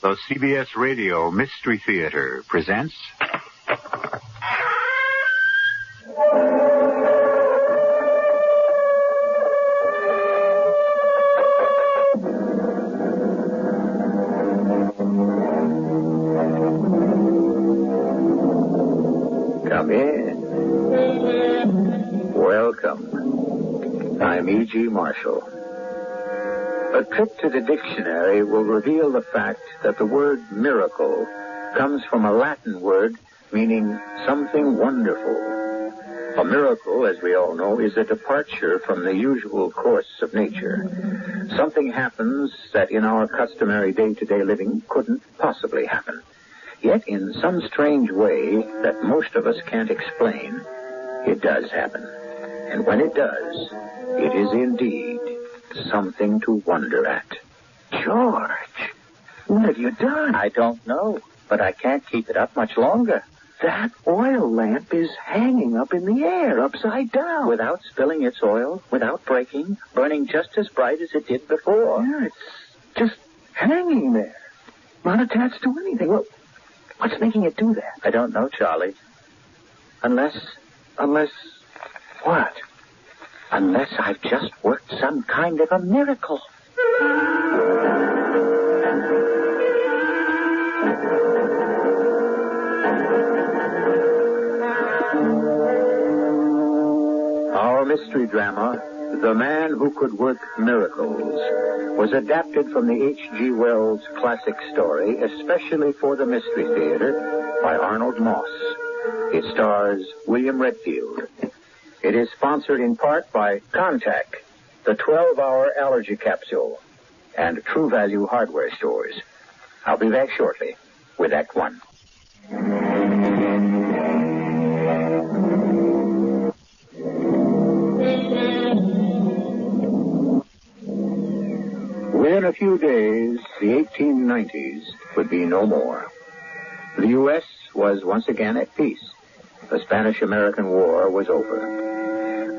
The CBS Radio Mystery Theater presents... Come in. Welcome. I'm E.G. Marshall. A trip to the dictionary will reveal the fact that the word miracle comes from a Latin word meaning something wonderful. A miracle, as we all know, is a departure from the usual course of nature. Something happens that in our customary day-to-day living couldn't possibly happen. Yet in some strange way that most of us can't explain, it does happen. And when it does, it is indeed something to wonder at. George, what have you done? I don't know, but I can't keep it up much longer. That oil lamp is hanging up in the air, upside down. Without spilling its oil, without breaking, burning just as bright as it did before. Yeah, it's just hanging there. Not attached to anything. Well, what's making it do that? I don't know, Charlie. Unless what? Unless I've just worked some kind of a miracle. Our mystery drama, The Man Who Could Work Miracles, was adapted from the H.G. Wells classic story, especially for the Mystery Theater, by Arnold Moss. It stars William Redfield. It is sponsored in part by Contact, the 12-hour allergy capsule, and True Value hardware stores. I'll be back shortly with Act One. Within a few days, the 1890s would be no more. The U.S. was once again at peace. The Spanish-American War was over.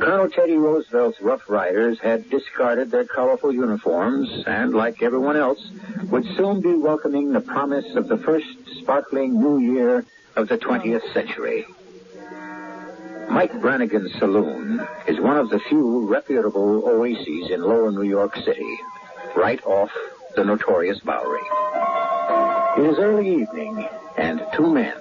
Colonel Teddy Roosevelt's Rough Riders had discarded their colorful uniforms and, like everyone else, would soon be welcoming the promise of the first sparkling new year of the 20th century. Mike Brannigan's Saloon is one of the few reputable oases in lower New York City, right off the notorious Bowery. It is early evening, and two men,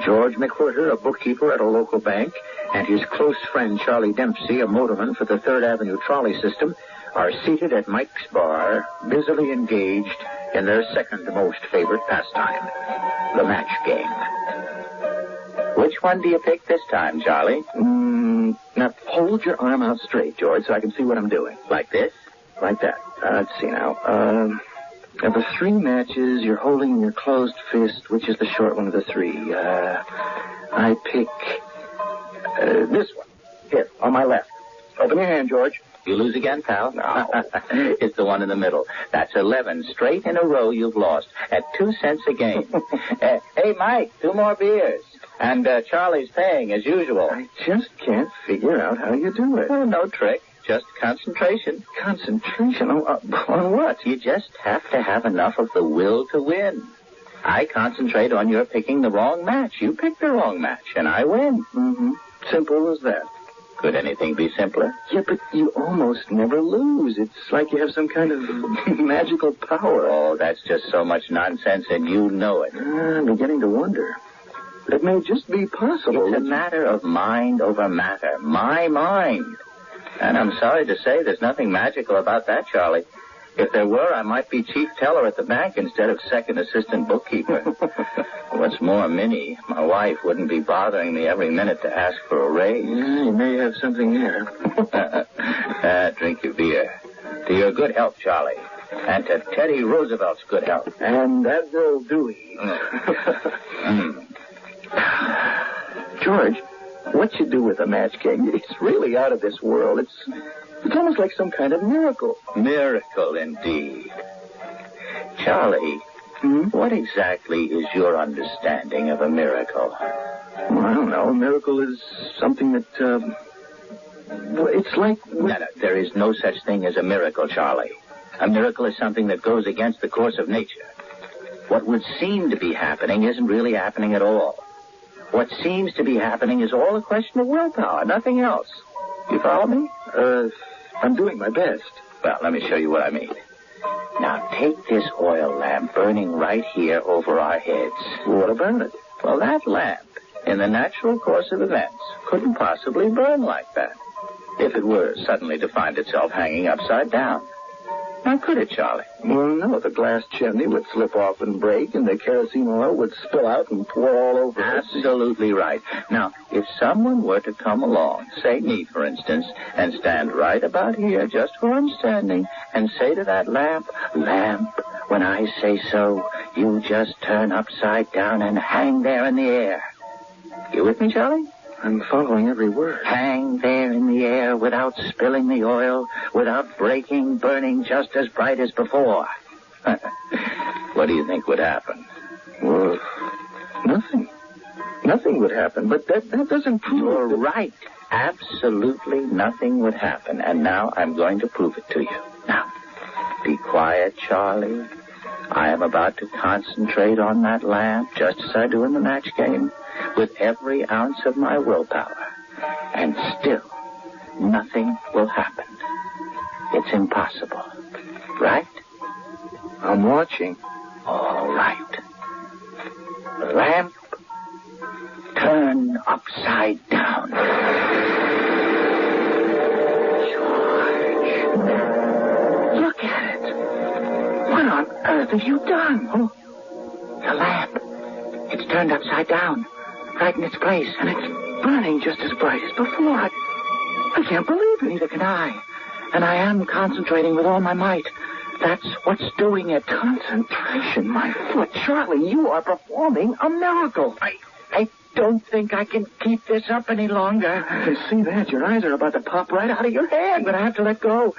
George McWhirter, a bookkeeper at a local bank, and his close friend Charlie Dempsey, a motorman for the 3rd Avenue trolley system, are seated at Mike's bar, busily engaged in their second most favorite pastime, the match game. Which one do you pick this time, Charlie? Now, hold your arm out straight, George, so I can see what I'm doing. Like this? Like that. Let's see now. Of the 3 matches you're holding in your closed fist, which is the short one of the 3? I pick this one. Here, on my left. Open your hand, George. You lose again, pal? No. It's the one in the middle. That's 11 straight in a row you've lost at 2 cents a game. Hey, Mike, 2 more beers. And Charlie's paying, as usual. I just can't figure out how you do it. Oh, no trick. Just concentration. Concentration? On what? You just have to have enough of the will to win. I concentrate on your picking the wrong match. You pick the wrong match, and I win. Mm-hmm. Simple as that. Could anything be simpler? Yeah, but you almost never lose. It's like you have some kind of magical power. Oh, that's just so much nonsense, and you know it. I'm beginning to wonder. It may just be possible. It's a matter of mind over matter. My mind. And I'm sorry to say there's nothing magical about that, Charlie. If there were, I might be chief teller at the bank instead of second assistant bookkeeper. What's more, Minnie, my wife, wouldn't be bothering me every minute to ask for a raise. Yeah, you may have something there. Drink your beer. To your good health, Charlie. And to Teddy Roosevelt's good health. And Admiral Dewey. George, what you do with a match game, it's really out of this world. It's almost like some kind of miracle. Miracle, indeed. Charlie, what exactly is your understanding of a miracle? Well, I don't know. A miracle is something that, it's like... No, there is no such thing as a miracle, Charlie. A miracle is something that goes against the course of nature. what would seem to be happening isn't really happening at all. What seems to be happening is all a question of willpower, nothing else. You follow me? I'm doing my best. Well, let me show you what I mean. Now, take this oil lamp burning right here over our heads. What about it? Well, that lamp, in the natural course of events, couldn't possibly burn like that if it were suddenly to find itself hanging upside down. Now, could it, Charlie? Well, no. The glass chimney would slip off and break, and the kerosene oil would spill out and pour all over us. Absolutely right. Now, if someone were to come along, say me, for instance, and stand right about here, just where I'm standing, and say to that lamp, "Lamp, when I say so, you just turn upside down and hang there in the air." You with me, Charlie? I'm following every word. Hang there in the air without spilling the oil, without breaking, burning just as bright as before. What do you think would happen? Well, nothing. Nothing would happen, but that doesn't prove... You're right. Absolutely nothing would happen, and now I'm going to prove it to you. Now, be quiet, Charlie. I am about to concentrate on that lamp, just as I do in the match game, with every ounce of my willpower. And still, nothing will happen. It's impossible. Right? I'm watching. All right. Lamp, turn upside down. George, look at it. What on earth have you done? Oh, the lamp. It's turned upside down. Right in its place, and it's burning just as bright as before. I can't believe it, neither can I. And I am concentrating with all my might. That's what's doing it. Concentration, my foot. Charlie, you are performing a miracle. I don't think I can keep this up any longer. I can see that. Your eyes are about to pop right out of your head. But I have to let go.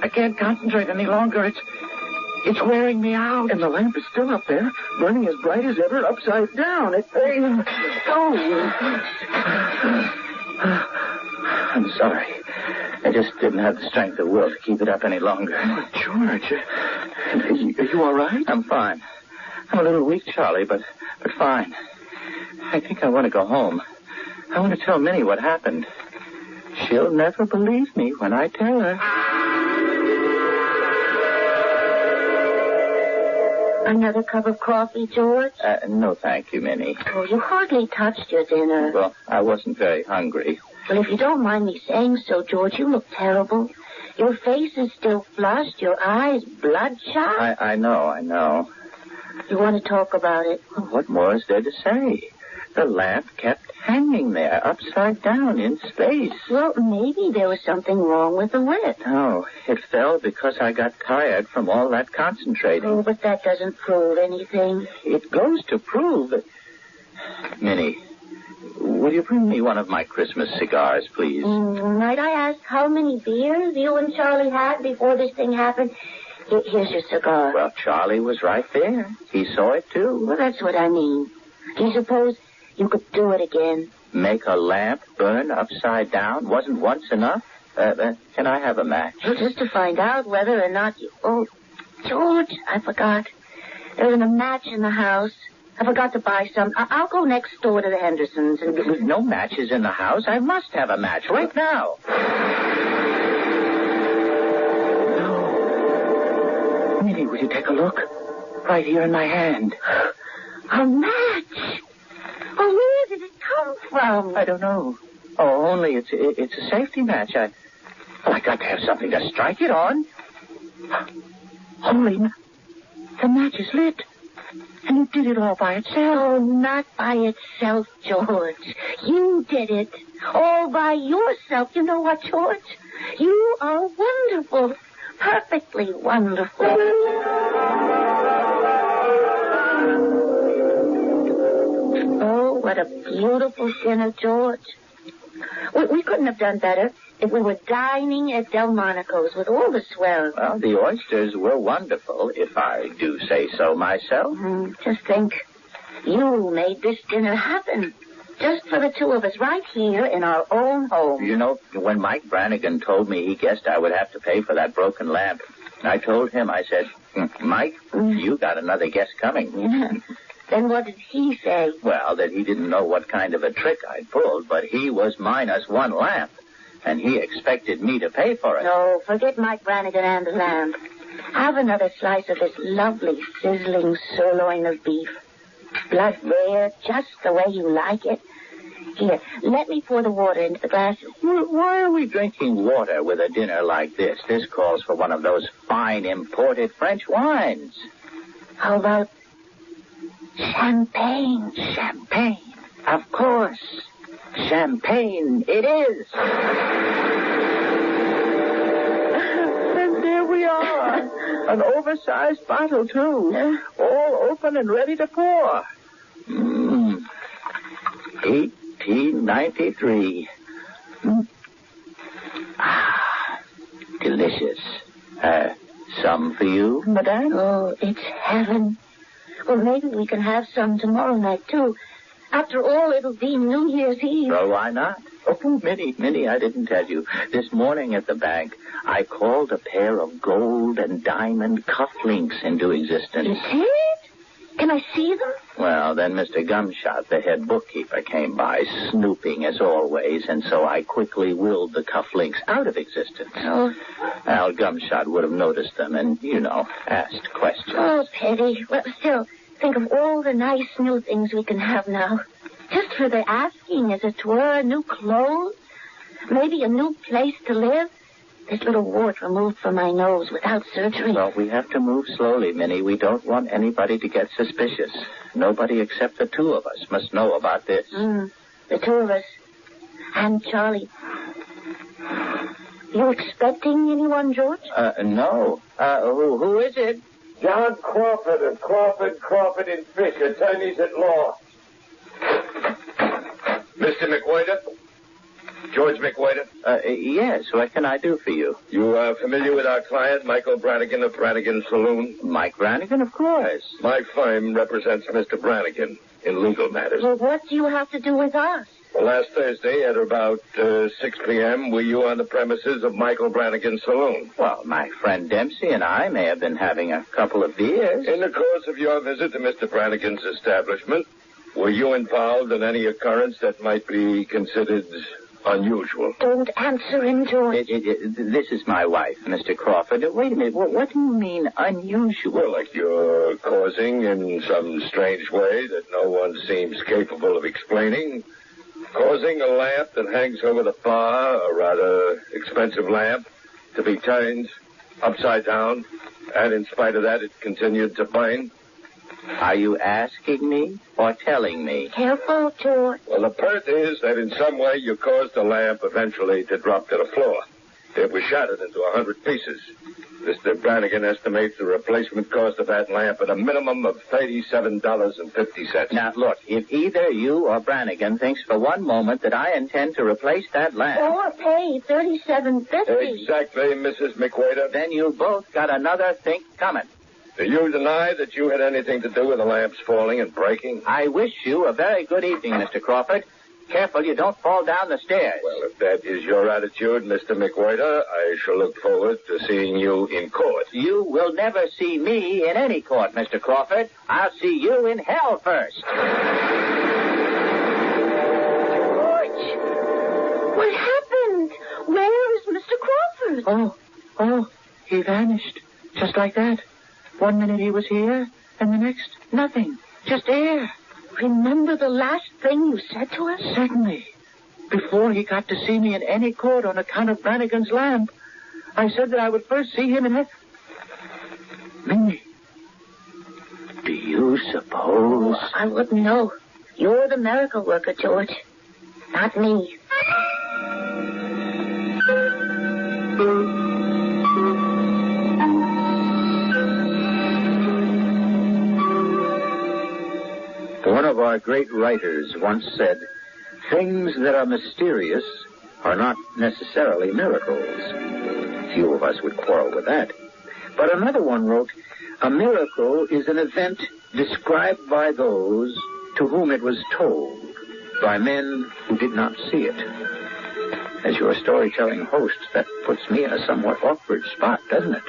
I can't concentrate any longer. It's wearing me out. And the lamp is still up there, burning as bright as ever, upside down. I'm sorry. I just didn't have the strength of will to keep it up any longer. Oh, George, are you all right? I'm fine. I'm a little weak, Charlie, but fine. I think I want to go home. I want to tell Minnie what happened. She'll never believe me when I tell her. Another cup of coffee, George? No, thank you, Minnie. Oh, you hardly touched your dinner. Well, I wasn't very hungry. Well, if you don't mind me saying so, George, you look terrible. Your face is still flushed, your eyes bloodshot. I know. You want to talk about it? Well, what more is there to say? The lamp kept hanging there, upside down in space. Well, maybe there was something wrong with the wick. No, it fell because I got tired from all that concentrating. Oh, but that doesn't prove anything. It goes to prove that... Minnie, will you bring me one of my Christmas cigars, please? Might I ask how many beers you and Charlie had before this thing happened? Here's your cigar. Well, Charlie was right there. He saw it, too. Well, that's what I mean. Do you suppose you could do it again? Make a lamp burn upside down? Wasn't once enough? Can I have a match? Well, just to find out whether or not you... Oh, George, I forgot. There isn't a match in the house. I forgot to buy some. I'll go next door to the Hendersons and... With no matches in the house, I must have a match right now. No. Minnie, will you take a look? Right here in my hand. A match? Oh, where did it come from? I don't know. Oh, only it's a safety match. I got to have something to strike it on. Holy, the match is lit. And you did it all by itself. Oh, not by itself, George. You did it. All by yourself. You know what, George? You are wonderful. Perfectly wonderful. Oh, what a beautiful dinner, George. We couldn't have done better if we were dining at Delmonico's with all the swell. Well, the oysters were wonderful, if I do say so myself. Just think, you made this dinner happen. Just for the two of us right here in our own home. You know, when Mike Brannigan told me he guessed I would have to pay for that broken lamp, I told him, I said, Mike, you got another guess coming. Yeah. Then what did he say? Well, that he didn't know what kind of a trick I'd pulled, but he was minus one lamp, and he expected me to pay for it. No, forget Mike Brannigan and the lamp. Have another slice of this lovely, sizzling sirloin of beef. Blood rare, just the way you like it. Here, let me pour the water into the glasses. Why are we drinking water with a dinner like this? This calls for one of those fine imported French wines. How about champagne? Champagne, of course. Champagne it is. And there we are. An oversized bottle, too. All open and ready to pour. 1893. Delicious. Some for you, madame? Oh, it's heaven. Well, maybe we can have some tomorrow night, too. After all, it'll be New Year's Eve. Well, why not? Oh, Minnie, I didn't tell you. This morning at the bank, I called a pair of gold and diamond cufflinks into existence. You did? Can I see them? Well, then Mr. Gumshot, the head bookkeeper, came by, snooping as always, and so I quickly willed the cufflinks out of existence. Oh. Al Gumshot would have noticed them and, asked questions. Oh, pity. Well, still, think of all the nice new things we can have now. Just for the asking, as it were, new clothes, maybe a new place to live. This little wart removed from my nose without surgery. Well, we have to move slowly, Minnie. We don't want anybody to get suspicious. Nobody except the two of us must know about this. The two of us. And Charlie. You expecting anyone, George? No. Who is it? John Crawford of Crawford and Fish, attorneys at law. Mr. McWhiter? George McWhiter? Yes. What can I do for you? You are familiar with our client, Michael Brannigan of Brannigan Saloon? Mike Brannigan, of course. My firm represents Mr. Brannigan in legal matters. Well, what do you have to do with us? Well, last Thursday at about 6 p.m., were you on the premises of Michael Brannigan Saloon? Well, my friend Dempsey and I may have been having a couple of beers. In the course of your visit to Mr. Brannigan's establishment, were you involved in any occurrence that might be considered unusual? Don't answer him, George. This is my wife, Mr. Crawford. Wait a minute. What do you mean unusual? Well, like you're causing in some strange way that no one seems capable of explaining. Causing a lamp that hangs over the bar, a rather expensive lamp, to be turned upside down, and in spite of that, it continued to burn. Are you asking me or telling me? Careful, George. Well, the pert is that in some way you caused the lamp eventually to drop to the floor. It was shattered into 100 pieces. Mr. Brannigan estimates the replacement cost of that lamp at a minimum of $37.50. Now, look, if either you or Brannigan thinks for one moment that I intend to replace that lamp... Or pay $37.50. Exactly, Mrs. McWhiter. Then you both got another think coming. Do you deny that you had anything to do with the lamps falling and breaking? I wish you a very good evening, Mr. Crawford. Careful you don't fall down the stairs. Well, if that is your attitude, Mr. McWhiter, I shall look forward to seeing you in court. You will never see me in any court, Mr. Crawford. I'll see you in hell first. George! What happened? Where is Mr. Crawford? Oh, he vanished. Just like that. 1 minute he was here, and the next, nothing. Just air. Remember the last thing you said to us? Certainly. Before he got to see me in any court on account of Brannigan's lamp, I said that I would first see him in heaven. Minnie. Do you suppose... Oh, I wouldn't know. You're the miracle worker, George. Not me. One of our great writers once said, things that are mysterious are not necessarily miracles. Few of us would quarrel with that. But another one wrote, a miracle is an event described by those to whom it was told, by men who did not see it. As your storytelling host, that puts me in a somewhat awkward spot, doesn't it?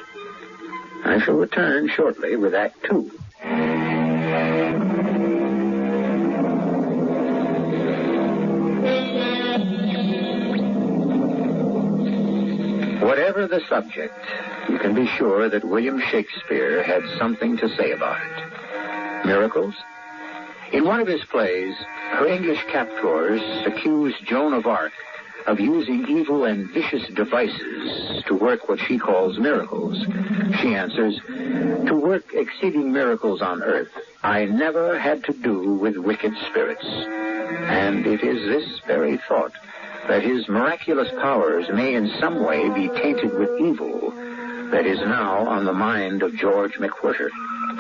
I shall return shortly with Act Two. Whatever the subject, you can be sure that William Shakespeare had something to say about it. Miracles? In one of his plays, her English captors accuse Joan of Arc of using evil and vicious devices to work what she calls miracles. She answers, "To work exceeding miracles on earth, I never had to do with wicked spirits." And it is this very thought, that his miraculous powers may in some way be tainted with evil, that is now on the mind of George McWhirter.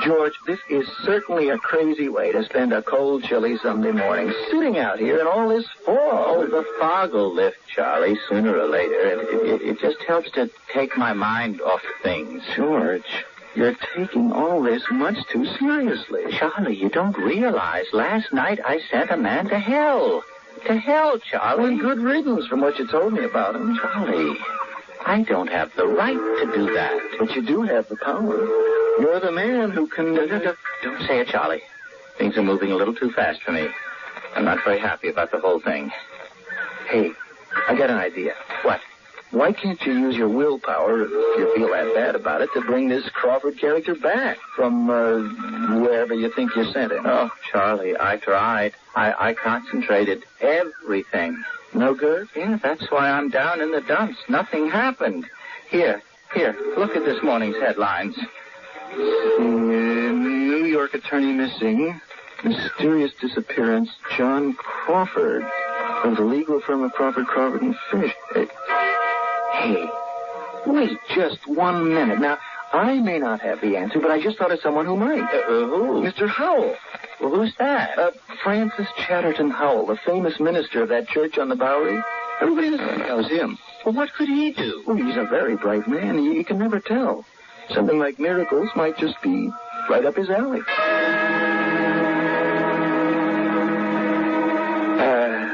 George, this is certainly a crazy way to spend a cold, chilly Sunday morning, sitting out here in all this fog. Oh, the fog will lift, Charlie, sooner or later. It just helps to take my mind off things. George, you're taking all this much too seriously. Charlie, you don't realize last night I sent a man to hell. To hell, Charlie. Well, good riddance from what you told me about him. Charlie, I don't have the right to do that. But you do have the power. You're the man who can... Don't say it, Charlie. Things are moving a little too fast for me. I'm not very happy about the whole thing. Hey, I got an idea. What? Why can't you use your willpower, if you feel that bad about it, to bring this Crawford character back from wherever you think you sent him? Oh, Charlie, I tried. I concentrated everything. No good? Yeah, that's why I'm down in the dumps. Nothing happened. Here, look at this morning's headlines. New York attorney missing. Mysterious disappearance. John Crawford of the legal firm of Crawford and Fish. Hey, wait just 1 minute. Now, I may not have the answer, but I just thought of someone who might. Who? Mr. Howell. Well, who's that? Francis Chatterton Howell, the famous minister of that church on the Bowery. Everybody in the city knows him. Well, what could he do? Well, he's a very bright man. You can never tell. Something like miracles might just be right up his alley.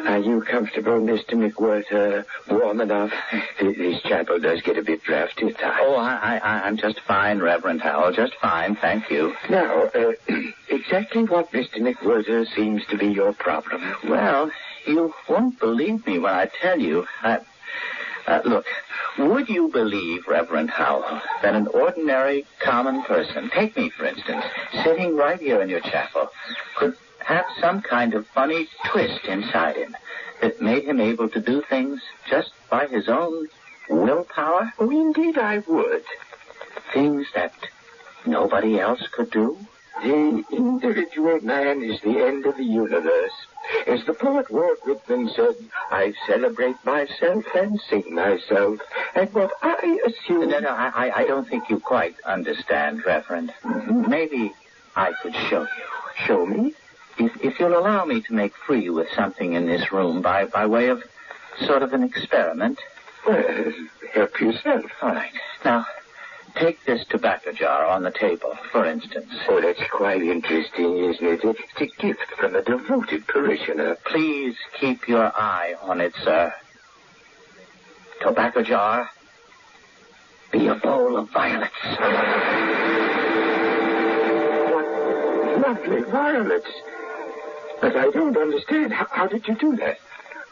Are you comfortable, Mr. McWhirter? Warm enough? This chapel does get a bit drafty at times. Oh, I'm just fine, Reverend Howell. Just fine, thank you. Now, exactly what, Mr. McWhirter, seems to be your problem? Well, you won't believe me when I tell you. Look, would you believe, Reverend Howell, that an ordinary, common person, take me, for instance, sitting right here in your chapel, could have some kind of funny twist inside him that made him able to do things just by his own willpower? Oh, indeed I would. Things that nobody else could do? The individual man is the end of the universe. As the poet Walt Whitman said, I celebrate myself and sing myself. And what I assume... No, I don't think you quite understand, Reverend. Maybe I could show you. Show me? If you'll allow me to make free with something in this room by way of sort of an experiment. Well, help yourself. All right. Now, take this tobacco jar on the table, for instance. Oh, that's quite interesting, isn't it? It's a gift from a devoted parishioner. Please keep your eye on it, sir. Tobacco jar, be a bowl of violets. What lovely violets. But I don't understand. How did you do that?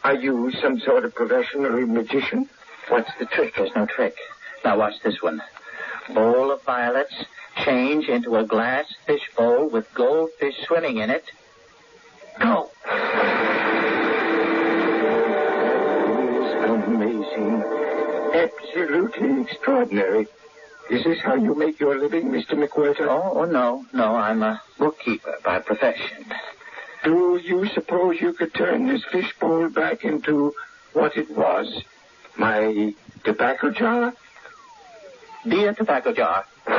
Are you some sort of professional magician? What's the trick? There's no trick. Now watch this one. Bowl of violets, change into a glass fish bowl with goldfish swimming in it. Go. That is amazing. Absolutely extraordinary. Is this how you make your living, Mr. McWhirter? Oh, no. I'm a bookkeeper by profession. Do you suppose you could turn this fish bowl back into what it was? My tobacco jar? Be a tobacco jar. Oh,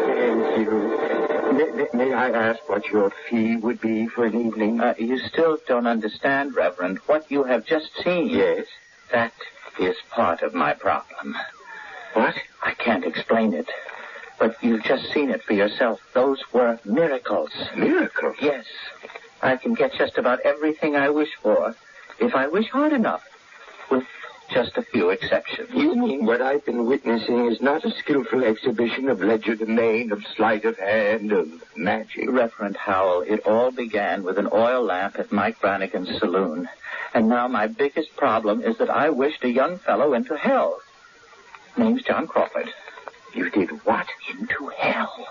thank you. May I ask what your fee would be for an evening? You still don't understand, Reverend, what you have just seen. Yes? That is part of my problem. What? I can't explain it. But you've just seen it for yourself. Those were miracles. Miracles? Yes. I can get just about everything I wish for, if I wish hard enough, with just a few exceptions. You mean what I've been witnessing is not a skillful exhibition of legerdemain, of sleight of hand, of magic? Reverend Howell, it all began with an oil lamp at Mike Brannigan's saloon. And now my biggest problem is that I wished a young fellow into hell. Name's John Crawford. You did what? Into hell.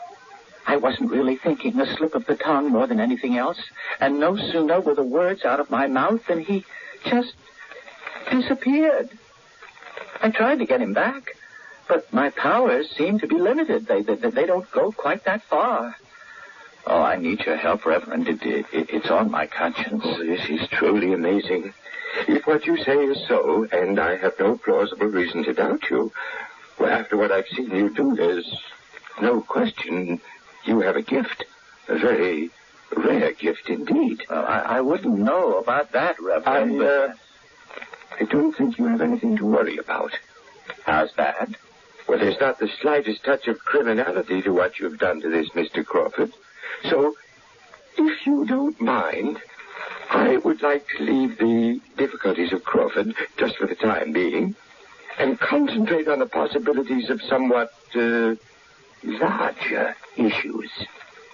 I wasn't really thinking, a slip of the tongue more than anything else. And no sooner were the words out of my mouth than he just disappeared. I tried to get him back, but my powers seem to be limited. They don't go quite that far. Oh, I need your help, Reverend. It's on my conscience. Oh, this is truly amazing. If what you say is so, and I have no plausible reason to doubt you, well, after what I've seen you do, there's no question you have a gift. A very rare gift indeed. Well, I wouldn't know about that, Reverend. I don't think you have anything to worry about. How's that? Well, there's not the slightest touch of criminality to what you've done to this Mr. Crawford. So, if you don't mind, I would like to leave the difficulties of Crawford, just for the time being, and concentrate on the possibilities of somewhat larger issues.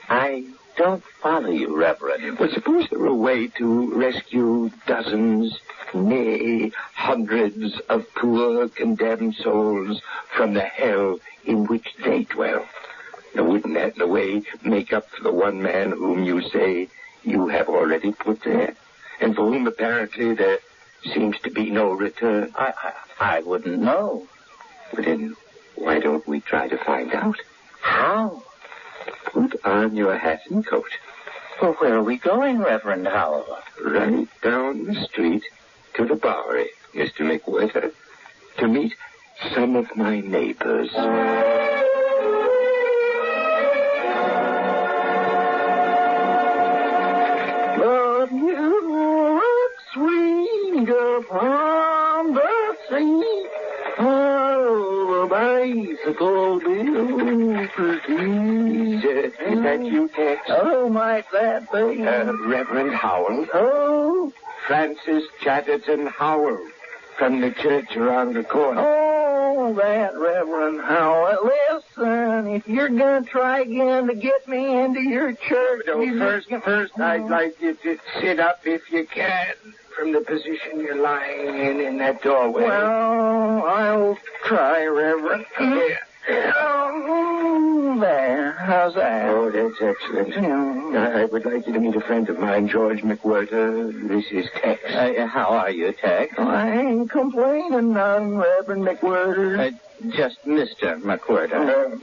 I don't follow you, Reverend. Well, suppose there were a way to rescue dozens, nay, hundreds of poor, condemned souls from the hell in which they dwell. Now, wouldn't that, in a way, make up for the one man whom you say you have already put there, and for whom apparently there seems to be no return? I wouldn't know. Well, then, why don't we try to find out? How? Put on your hat and coat. Well, where are we going, Reverend Howell? Right down the street to the Bowery, Mr. McWhirter, to meet some of my neighbors. But you look sweet upon the sea. Oh, the bicycle bills. Is that you, Tex? Oh, might that be? Reverend Howell. Oh, Francis Chatterton Howell, from the church around the corner. oh, that Reverend Howell. Listen, if you're going to try again to get me into your church... First, I'd like you to sit up if you can, from the position you're lying in that doorway. Well, I'll try, Reverend. Oh, there. How's that? Oh, that's excellent. I would like you to meet a friend of mine, George McWhirter. This is Tex. How are you, Tex? I ain't complaining none, Reverend McWhirter. Just Mr. McWhirter.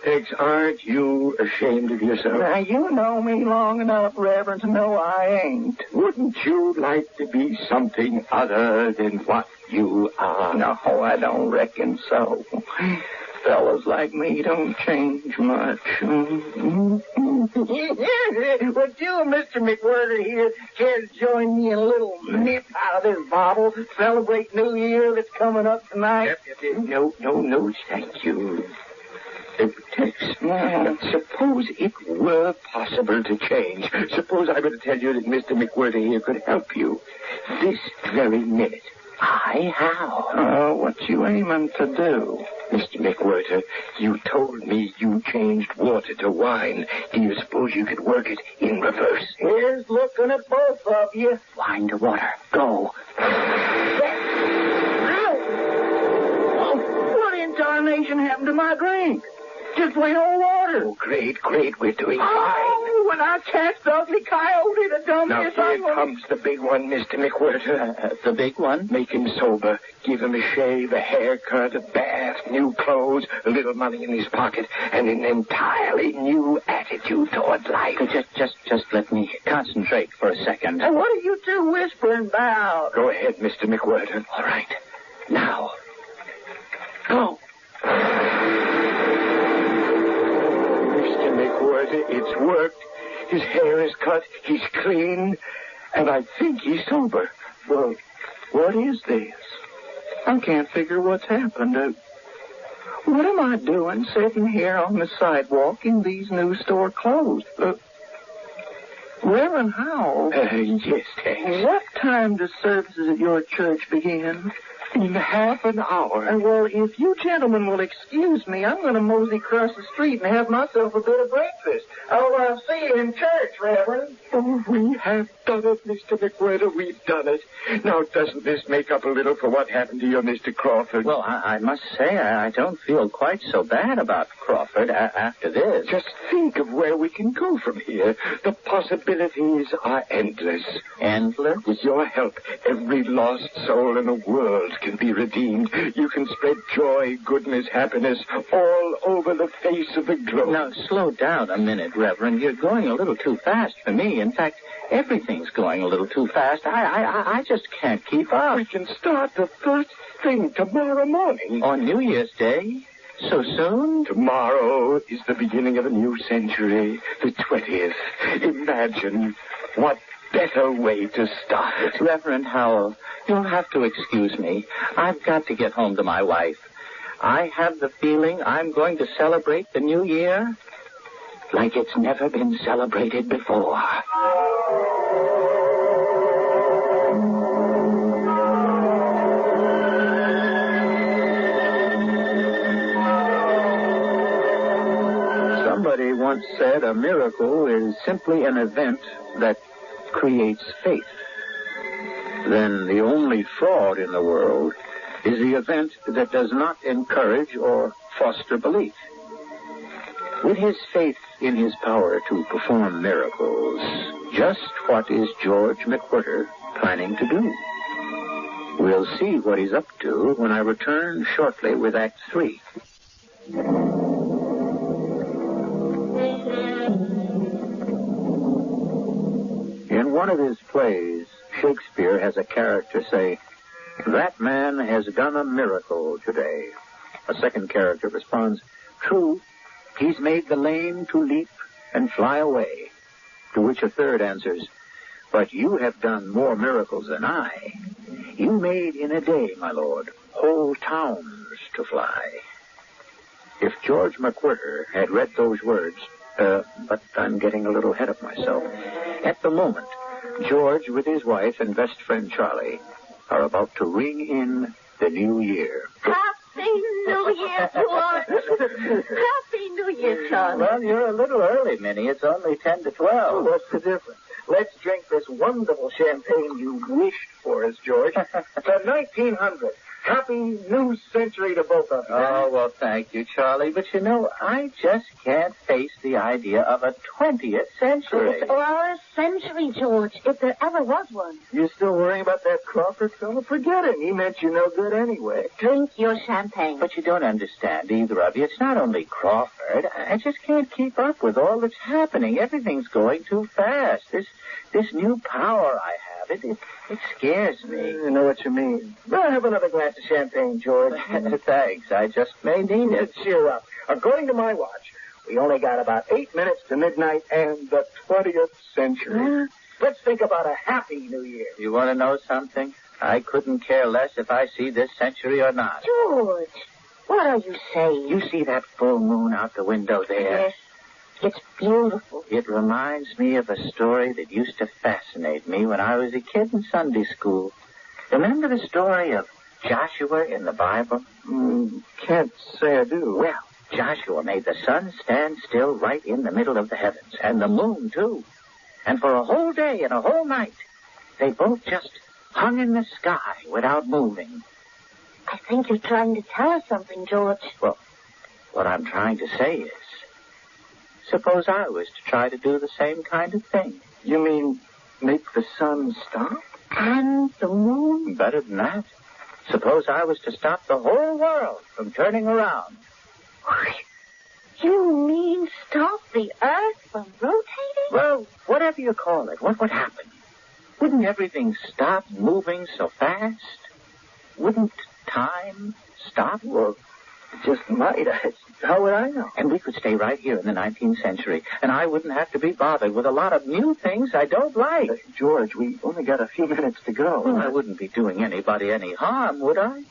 Tex, aren't you ashamed of yourself? Now, you know me long enough, Reverend, to know I ain't. Wouldn't you like to be something other than what you are? No, I don't reckon so. Fellas like me don't change much. Would you and Mr. McWhirter here care to join me in a little nip out of this bottle to celebrate New Year that's coming up tonight? No, thank you. Tex, suppose it were possible to change. Suppose I were to tell you that Mr. McWhirter here could help you this very minute. How? What you aiming to do? Mr. McWhirter, you told me you changed water to wine. Do you suppose you could work it in reverse? Here's looking at both of you. Wine to water. Go. What in tarnation happened to my drink? Just plain old water. Oh, great. We're doing fine. Oh, when I catch the ugly coyote, the dumbest Now, here comes the big one, Mr. McWhirter. The big one? Make him sober. Give him a shave, a haircut, a bath, new clothes, a little money in his pocket, and an entirely new attitude toward life. Just let me concentrate for a second. And what are you two whispering about? Go ahead, Mr. McWhirter. All right. Now, go. Mr. McWhirter, it's worked. His hair is cut, he's clean, and I think he's sober. Well, what is this? I can't figure what's happened. What am I doing sitting here on the sidewalk in these new store clothes? Reverend Howell? Yes, Tex. What time do services at your church begin? In half an hour. Well, if you gentlemen will excuse me, I'm going to mosey across the street and have myself a bit of breakfast. I'll see you in church, Reverend. Oh, we have done it, Mr. McWhirter. We've done it. Now, doesn't this make up a little for what happened to you, Mr. Crawford? Well, I must say I don't feel quite so bad about Crawford after this. Just think of where we can go from here. The possibilities are endless. Endless? With your help, every lost soul in the world can be redeemed. You can spread joy, goodness, happiness all over the face of the globe. Now, slow down a minute, Reverend. You're going a little too fast for me. In fact, everything's going a little too fast. I just can't keep up. We can start the first thing tomorrow morning. On New Year's Day? So soon? Tomorrow is the beginning of a new century, the 20th. Imagine what better way to start it. Reverend Howell, you'll have to excuse me. I've got to get home to my wife. I have the feeling I'm going to celebrate the new year like it's never been celebrated before. Somebody once said a miracle is simply an event that creates faith. Then the only fraud in the world is the event that does not encourage or foster belief. With his faith in his power to perform miracles, just what is George McWhirter planning to do? We'll see what he's up to when I return shortly with Act 3. In one of his plays, Shakespeare has a character say, "That man has done a miracle today." A second character responds, "True, he's made the lame to leap and fly away." To which a third answers, "But you have done more miracles than I. You made in a day, my lord, whole towns to fly." If George McWhirter had read those words, but I'm getting a little ahead of myself. At the moment, George, with his wife and best friend Charlie, are about to ring in the new year. Happy New Year, George. Happy New Year, Charlie. Well, you're a little early, Minnie. It's only 10 to 12. What's the difference? Let's drink this wonderful champagne you wished for us, George. The 1900. Happy new century to both of you. Oh, well, thank you, Charlie. But, you know, I just can't face the idea of a 20th century. It's our century, George, if there ever was one. You still worrying about that Crawford fellow? Forget him. He meant you no good anyway. Drink your champagne. But you don't understand, either of you. It's not only Crawford. I just can't keep up with all that's happening. Everything's going too fast. This new power I have, it scares me. I know what you mean. Well, have another glass of champagne, George. Thanks. I just may need it. Cheer up. According to my watch, we only got about 8 minutes to midnight and the 20th century. Let's think about a happy new year. You want to know something? I couldn't care less if I see this century or not. George, what are you saying? You see that full moon out the window there? Yes. It's beautiful. It reminds me of a story that used to fascinate me when I was a kid in Sunday school. Remember the story of Joshua in the Bible? Can't say I do. Well, Joshua made the sun stand still right in the middle of the heavens, and the moon, too. And for a whole day and a whole night, they both just hung in the sky without moving. I think you're trying to tell us something, George. Well, what I'm trying to say is, suppose I was to try to do the same kind of thing. You mean make the sun stop? And the moon? Better than that. Suppose I was to stop the whole world from turning around. You mean stop the Earth from rotating? Well, whatever you call it, what would happen? Wouldn't everything stop moving so fast? Wouldn't time stop? Well, just might. How would I know? And we could stay right here in the 19th century, and I wouldn't have to be bothered with a lot of new things I don't like. George, we only got a few minutes to go. Well, I wouldn't be doing anybody any harm, would I?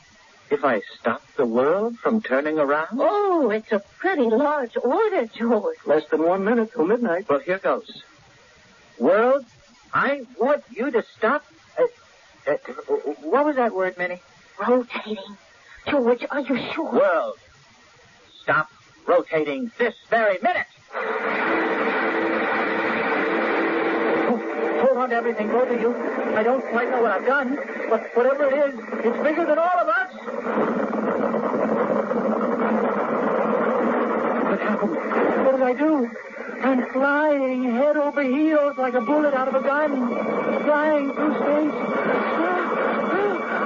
If I stopped the world from turning around? Oh, it's a pretty large order, George. Less than 1 minute till midnight. Well, here goes. World, I want you to stop... what was that word, Minnie? Rotating. George, are you sure? World, stop rotating this very minute. Hold on to everything, both of you. I don't quite know what I've done, but whatever it is, it's bigger than all of us. What happened? What did I do? I'm flying head over heels like a bullet out of a gun. Flying through space.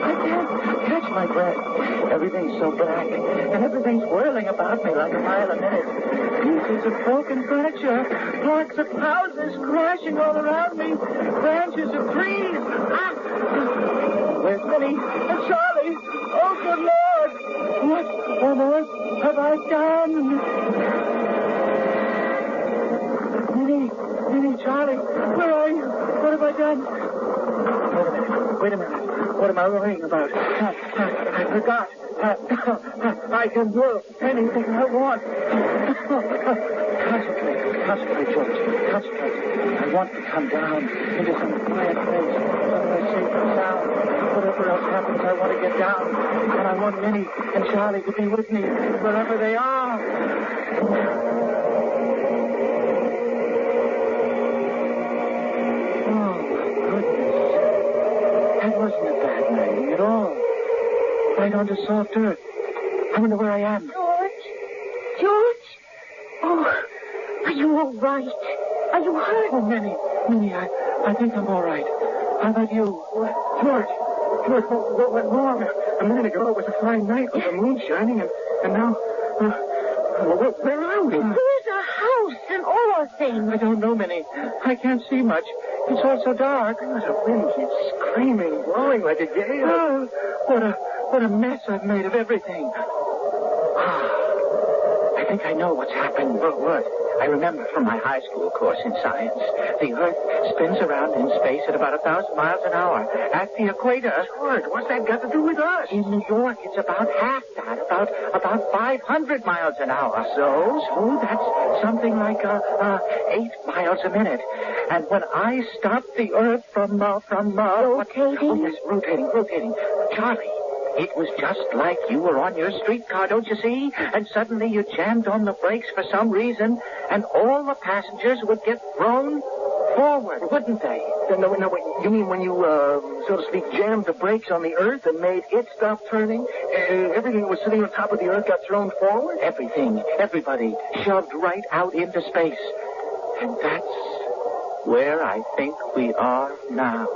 I can't catch my breath. Everything's so black, and everything's whirling about me like a mile a minute. Pieces of broken furniture, parts of houses crashing all around me, branches of trees. Ah! Where's Minnie and Charlie? Oh, good Lord! What on earth have I done? Minnie, Charlie, where are you? What have I done? Wait a minute. What am I worrying about? I forgot. I can do anything I want. Concentrate, George. Concentrate. I want to come down into some quiet place, somewhere safe and sound. Whatever else happens, I want to get down. And I want Minnie and Charlie to be with me wherever they are. Wasn't a bad landing at all. Right onto soft earth. I wonder where I am. George? Oh, are you all right? Are you hurt? Oh, Minnie, I think I'm all right. How about you? George, what went wrong? A minute ago, it was a fine night with the moon shining, and now... where are we? Where's a house and all things? I don't know, Minnie. I can't see much. It's all so dark. The wind keeps screaming, blowing like a gale. Oh, what a mess I've made of everything. I think I know what's happened. What? I remember from my high school course in science. The Earth spins around in space at about 1,000 miles an hour. At the equator... George, what's that got to do with us? In New York, it's about half that, about 500 miles an hour. So that's something like 8 miles a minute. And when I stopped the Earth from rotating? Oh, yes, rotating. Charlie, it was just like you were on your streetcar, don't you see? And suddenly you jammed on the brakes for some reason, and all the passengers would get thrown forward, wouldn't they? No, wait. You mean when you, so to speak, jammed the brakes on the Earth and made it stop turning? Everything that was sitting on top of the Earth got thrown forward? Everybody shoved right out into space. And that's where I think we are now.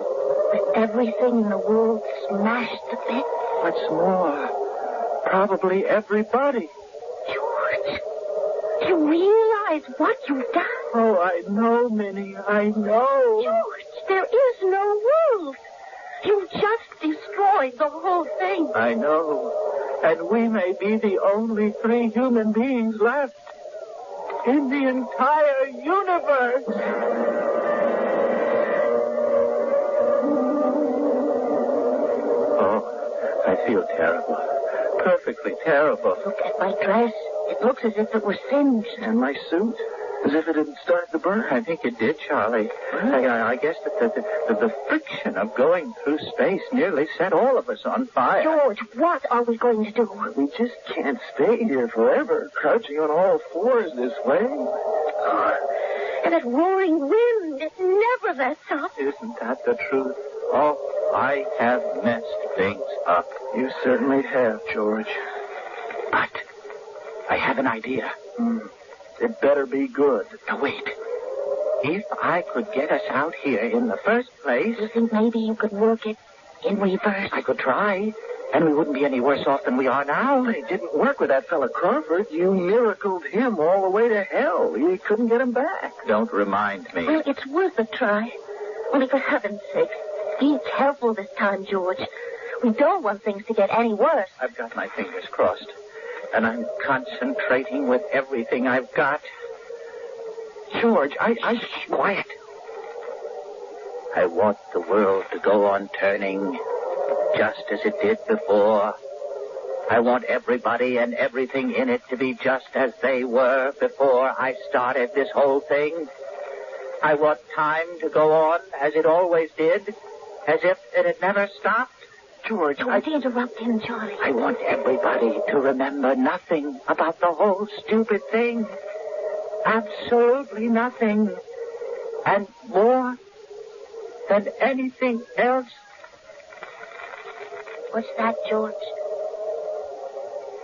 With everything in the world smashed to bits. What's more, probably everybody. George, do you realize what you've done? Oh, I know, Minnie, I know. George, there is no world. You just destroyed the whole thing. I know. And we may be the only 3 human beings left in the entire universe. I feel terrible. Perfectly terrible. Look at my dress. It looks as if it were singed. And my suit? As if it had started to burn. I think it did, Charlie. I guess that the friction of going through space nearly set all of us on fire. George, what are we going to do? We just can't stay here forever, crouching on all fours this way. And that roaring wind, it never lets up. Isn't that the truth? Oh, I have messed things up. You certainly have, George. But I have an idea. It better be good. Now, wait. If I could get us out here in the first place... You think maybe you could work it in reverse? I could try, and we wouldn't be any worse off than we are now. It didn't work with that fella Crawford. You miracled him all the way to hell. You couldn't get him back. Don't remind me. Well, it's worth a try. Only for heaven's sake, be careful this time, George. We don't want things to get any worse. I've got my fingers crossed, and I'm concentrating with everything I've got. George, quiet. I want the world to go on turning just as it did before. I want everybody and everything in it to be just as they were before I started this whole thing. I want time to go on as it always did, as if it had never stopped. George, Don't interrupt him, Charlie. I want everybody to remember nothing about the whole stupid thing. Absolutely nothing. And more than anything else. What's that, George?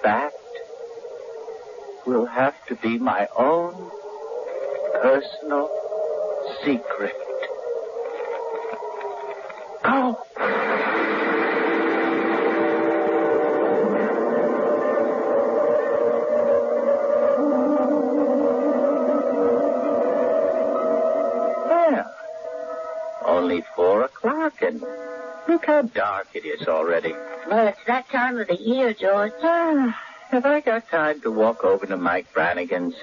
That will have to be my own personal secret. Go! Well, only 4 o'clock, and look how dark it is already. Well, it's that time of the year, George. Have I got time to walk over to Mike Brannigan's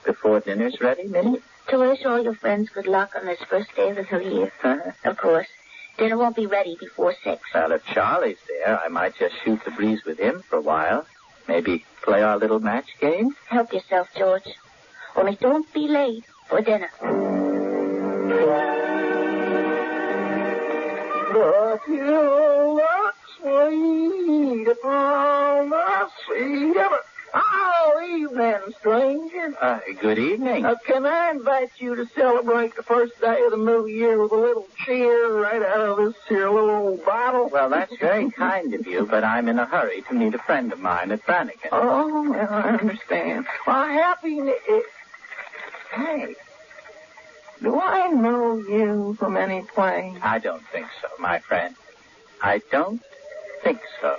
before dinner's ready, Minnie? To wish all your friends good luck on this first day of the new year. Of course. Dinner won't be ready before 6. Well, if Charlie's there, I might just shoot the breeze with him for a while. Maybe play our little match game. Help yourself, George. Only don't be late for dinner. But you look sweet upon the sea. Oh, evening, stranger. Good evening. Can I invite you to celebrate the first day of the new year with a little cheer right out of this here little old bottle? Well, that's very kind of you, but I'm in a hurry to meet a friend of mine at Brannigan. Oh, well, I understand. Well, Hey, do I know you from any place? I don't think so, my friend. I don't think so.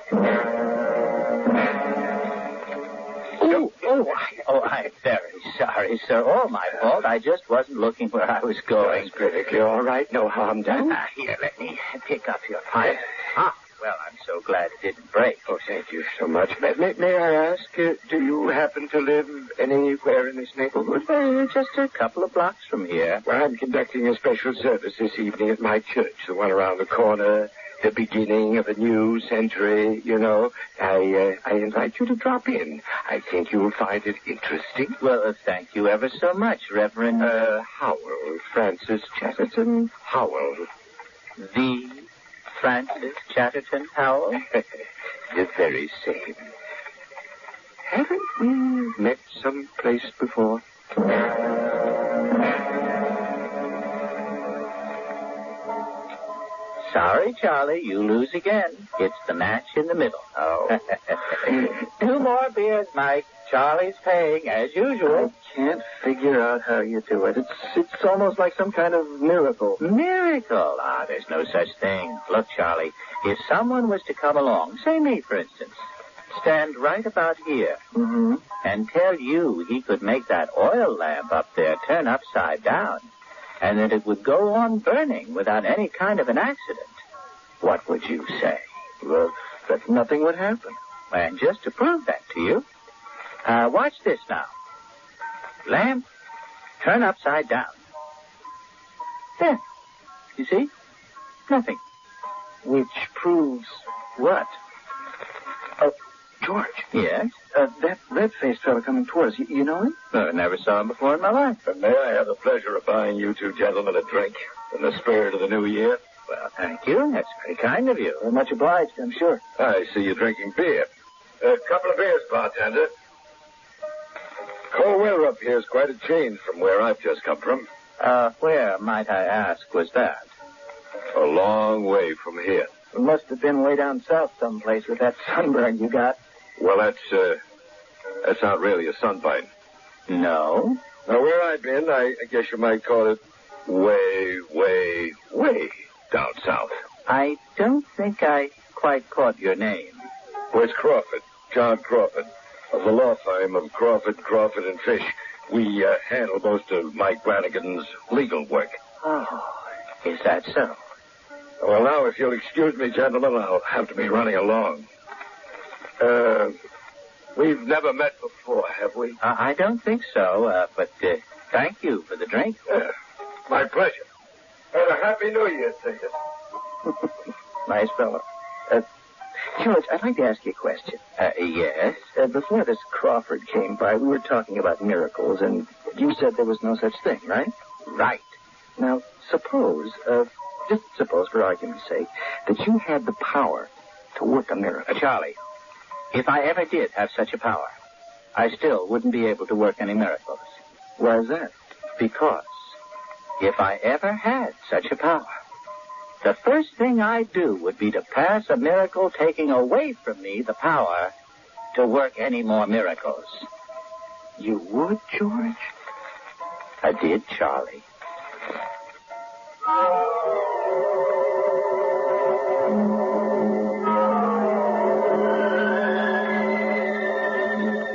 I'm very sorry, sir. All my fault. I just wasn't looking where I was going. That's perfectly all right. No harm done. Here, let me pick up your pipe. Well, I'm so glad it didn't break. Oh, thank you so much. May I ask, do you happen to live anywhere in this neighborhood? Just a couple of blocks from here. Well, I'm conducting a special service this evening at my church, the one around the corner, the beginning of a new century, you know. I invite you to drop in. I think you'll find it interesting. Well, thank you ever so much, Reverend... Howell, Francis Chatterton Howell. The Francis Chatterton Howell? The very same. Haven't we met someplace before? Sorry, Charlie, you lose again. It's the match in the middle. Oh. 2 more beers, Mike. Charlie's paying, as usual. I can't figure out how you do it. It's almost like some kind of miracle. Miracle? There's no such thing. Look, Charlie, if someone was to come along, say me, for instance, stand right about here, and tell you he could make that oil lamp up there turn upside down, and that it would go on burning without any kind of an accident, what would you say? Well, that nothing would happen. And just to prove that to you, watch this now. Lamp, turn upside down. There. You see? Nothing. Which proves what? George. Yes? That red-faced fellow coming toward us, you know him? No, I never saw him before in my life. And may I have the pleasure of buying you 2 gentlemen a drink in the spirit of the new year? Well, thank you. That's very kind of you. Much obliged, I'm sure. I see you're drinking beer. A couple of beers, bartender. Cold weather up here is quite a change from where I've just come from. Where, might I ask, was that? A long way from here. It must have been way down south someplace with that sunburn you got. Well, that's not really a sunbite. No? Now, where I've been, I guess you might call it way, way, way down south. I don't think I quite caught your name. Well, it's Crawford, John Crawford, of the law firm of Crawford, and Fish. We handle most of Mike Brannigan's legal work. Oh, is that so? Well, now, if you'll excuse me, gentlemen, I'll have to be running along. We've never met before, have we? I don't think so, but thank you for the drink. My pleasure. And a Happy New Year to you. Nice fellow. George, I'd like to ask you a question. Yes? Before this Crawford came by, we were talking about miracles, and you said there was no such thing, right? Right. Now, just suppose, for argument's sake, that you had the power to work a miracle. Charlie, if I ever did have such a power, I still wouldn't be able to work any miracles. Why is that? Because if I ever had such a power, the first thing I'd do would be to pass a miracle taking away from me the power to work any more miracles. You would, George? I did, Charlie.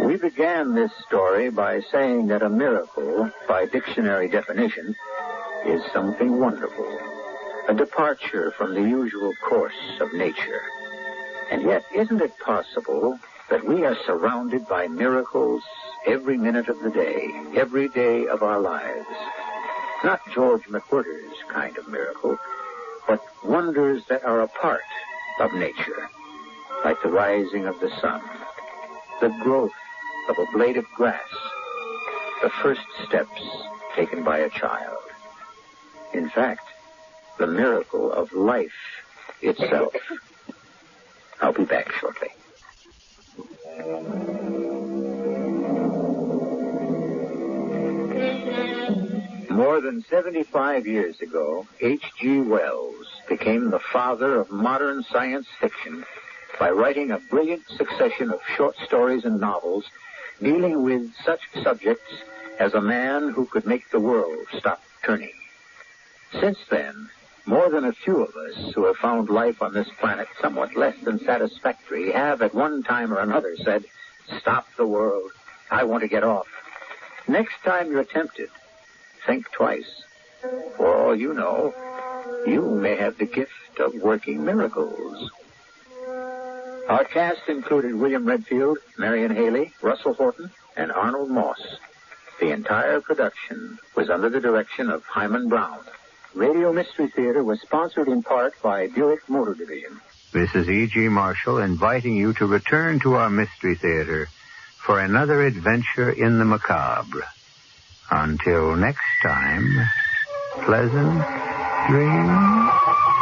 We began this story by saying that a miracle, by dictionary definition, is something wonderful, a departure from the usual course of nature. And yet, isn't it possible that we are surrounded by miracles every minute of the day, every day of our lives? Not George McWhirter's kind of miracle, but wonders that are a part of nature, like the rising of the sun, the growth of a blade of grass, the first steps taken by a child. In fact, the miracle of life itself. I'll be back shortly. More than 75 years ago, H.G. Wells became the father of modern science fiction by writing a brilliant succession of short stories and novels dealing with such subjects as a man who could make the world stop turning. Since then, more than a few of us who have found life on this planet somewhat less than satisfactory have at one time or another said, "Stop the world. I want to get off." Next time you're tempted, think twice. For all you know, you may have the gift of working miracles. Our cast included William Redfield, Marian Haley, Russell Horton, and Arnold Moss. The entire production was under the direction of Hyman Brown. Radio Mystery Theater was sponsored in part by Buick Motor Division. This is E.G. Marshall inviting you to return to our Mystery Theater for another adventure in the macabre. Until next time, pleasant dreams.